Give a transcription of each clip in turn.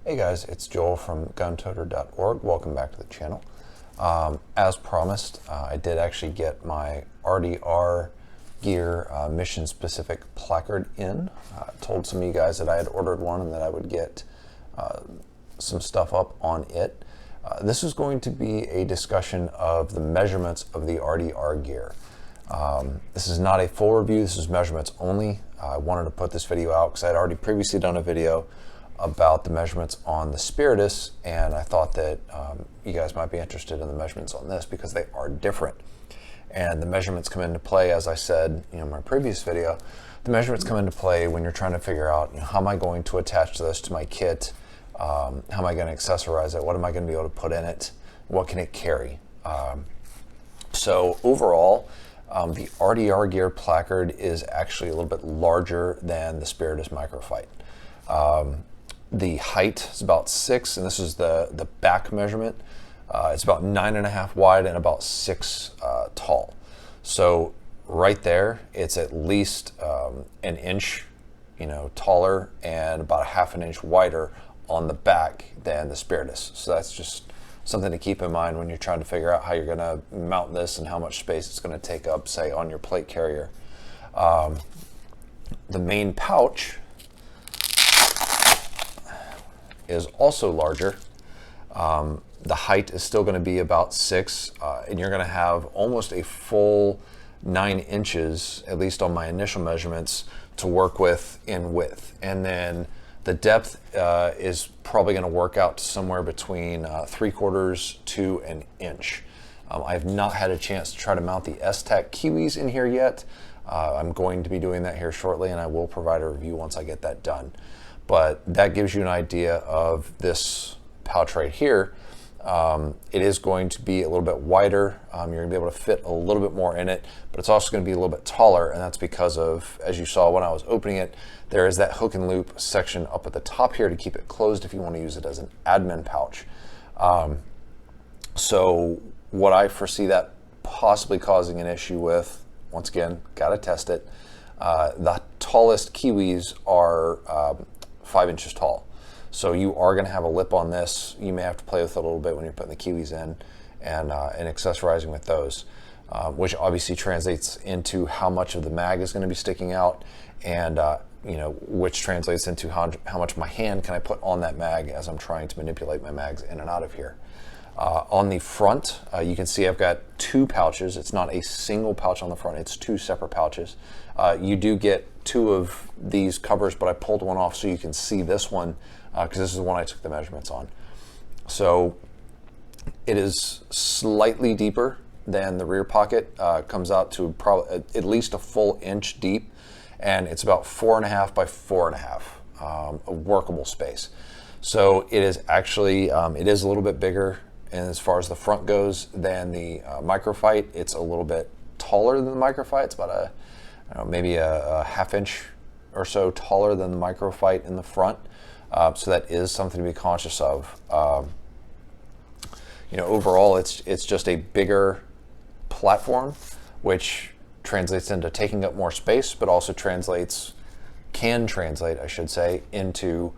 Hey guys, it's Joel from guntoter.org. Welcome back to the channel. As promised, I did actually get my RDR Gear mission specific placard in. I told some of you guys that I had ordered one and that I would get some stuff up on it. This is going to be a discussion of the measurements of the RDR gear. This is not a full review, this is measurements only. I wanted to put this video out because I had already previously done a video about the measurements on the Spiritus, and I thought that you guys might be interested in the measurements on this because they are different. And the measurements come into play, as I said in my previous video, the measurements come into play when you're trying to figure out how am I going to attach this to my kit, how am I going to accessorize it, what am I going to be able to put in it, what can it carry. So overall, the RDR Gear placard is actually a little bit larger than the Spiritus Microfight. The height is about 6, and this is the back measurement. It's about 9.5 wide and about 6 tall. So right there, it's at least an inch, taller and about 1/2 inch wider on the back than the Spiritus. So that's just something to keep in mind when you're trying to figure out how you're going to mount this and how much space it's going to take up, say, on your plate carrier. The main pouch is also larger. The height is still going to be about 6, and you're going to have almost a full 9 inches, at least on my initial measurements, to work with in width. And then the depth is probably going to work out to somewhere between 3/4 to an inch. I've not had a chance to try to mount the S-Tac Kiwis in here yet. I'm going to be doing that here shortly, and I will provide a review once I get that done. But that gives you an idea of this pouch right here. It is going to be a little bit wider. You're going to be able to fit a little bit more in it, but it's also going to be a little bit taller, and that's because of, as you saw when I was opening it, there is that hook and loop section up at the top here to keep it closed if you want to use it as an admin pouch. So what I foresee that possibly causing an issue with, once again, got to test it. The tallest Kiwis are 5 inches tall. So you are going to have a lip on this. You may have to play with it a little bit when you're putting the Kiwis in and accessorizing with those, which obviously translates into how much of the mag is going to be sticking out, and which translates into how much my hand can I put on that mag as I'm trying to manipulate my mags in and out of here. On the front, you can see I've got 2 pouches. It's not a single pouch on the front, it's 2 separate pouches. You do get 2 of these covers, but I pulled one off so you can see this one because this is the one I took the measurements on. So it is slightly deeper than the rear pocket. Comes out to probably at least a full inch deep, and it's about 4.5 by 4.5, a workable space. So it is actually, it is a little bit bigger, and as far as the front goes, than the Microfight. It's a little bit taller than the Microfight. It's about maybe a 1/2 inch or so taller than the Microfight in the front. So that is something to be conscious of. Overall, it's just a bigger platform, which translates into taking up more space, but also can translate, I should say, into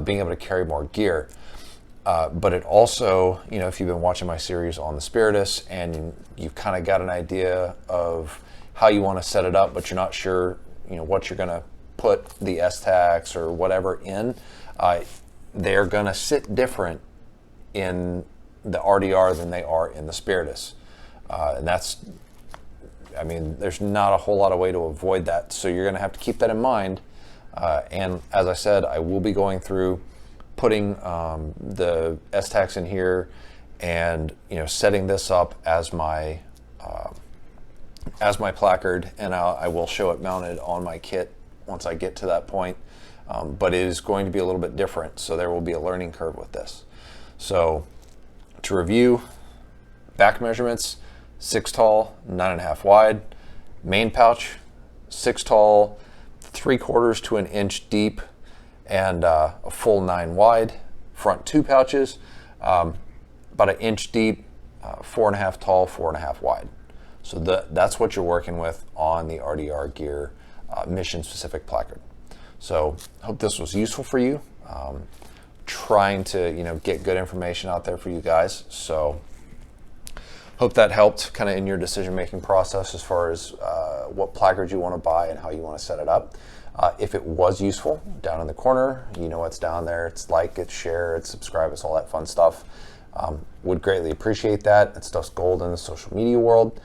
being able to carry more gear. But it also, if you've been watching my series on the Spiritus and you've kind of got an idea of how you want to set it up, but you're not sure, what you're going to put the S-Tacs or whatever in, they're going to sit different in the RDR than they are in the Spiritus. And that's, there's not a whole lot of way to avoid that. So you're going to have to keep that in mind. And as I said, I will be going through putting the S-Tacs in here and setting this up as my placard, and I will show it mounted on my kit once I get to that point. But it is going to be a little bit different, so there will be a learning curve with this. So to review, back measurements: 6 tall, 9.5 wide. Main pouch: 6 tall, 3/4 to an inch deep, and a full 9 wide. Front 2 pouches, about an inch deep, 4.5 tall, 4.5 wide. So that's what you're working with on the RDR Gear mission specific placard. So hope this was useful for you. trying to, get good information out there for you guys. So hope that helped kind of in your decision-making process as far as what placard you want to buy and how you want to set it up. If it was useful, down in the corner, you know what's down there. It's like, it's share, it's subscribe, it's all that fun stuff. Would greatly appreciate that. That stuff's gold in the social media world.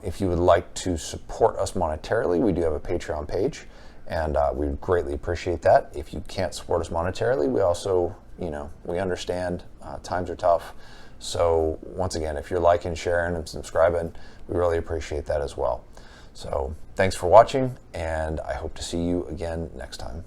If you would like to support us monetarily, we do have a Patreon page, and we would greatly appreciate that. If you can't support us monetarily, we also, we understand times are tough. So once again, if you're liking, sharing, and subscribing, we really appreciate that as well. So thanks for watching, and I hope to see you again next time.